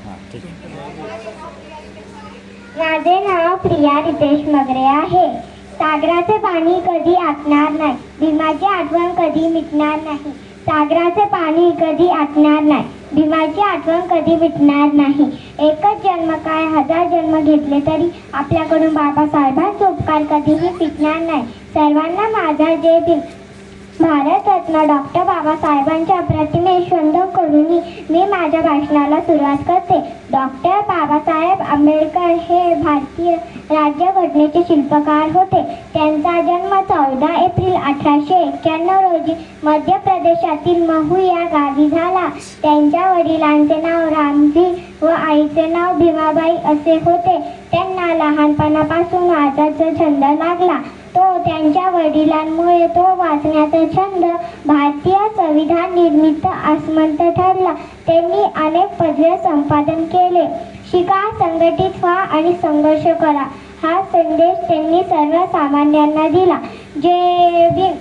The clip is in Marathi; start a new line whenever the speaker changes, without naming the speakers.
हां ठीक आहे.
माझे नाव प्रिया रितेश मगरे आहे. सागराचे पाणी कधी आटणार नाही, भीमाची आठवण कधी मिटणार नाही. सागराचे पाणी कधी आटणार नाही, भीमाची आठवण कधी मिटणार नाही. एकच जन्म काय 1000 जन्म घेतले तरी आपल्याकडून बाबासाहेबांचे उपकार कधीही फिटणार नाही. सर्वांना माझा जय भीम. भारतरत्न डॉक्टर बाबासाहेबांच्या प्रतिमेस वंदन करून मी माझ्या भाषणाला सुरुवात करते. डॉक्टर बाबासाहेब आंबेडकर हे भारतीय राज्यघटनेचे शिल्पकार होते. त्यांचा जन्म 14 एप्रिल 1891 रोजी मध्य प्रदेशातील महू या गावी झाला. त्यांच्या वडिलांचे नाव रामजी व आईचे नाव भीमाबाई असे होते. त्यांना लहानपणापासून वाचायचा छंद लागला. तो त्यांच्या वडिलांमुळे तो वाचण्याचा छंद भारतीय संविधान निर्मित आसमंत ठरला. त्यांनी अनेक पदवे संपादन केले. शिका, संघटित व्हा आणि संघर्ष करा हा संदेश त्यांनी सर्वसामान्यांना दिला. जय भीम.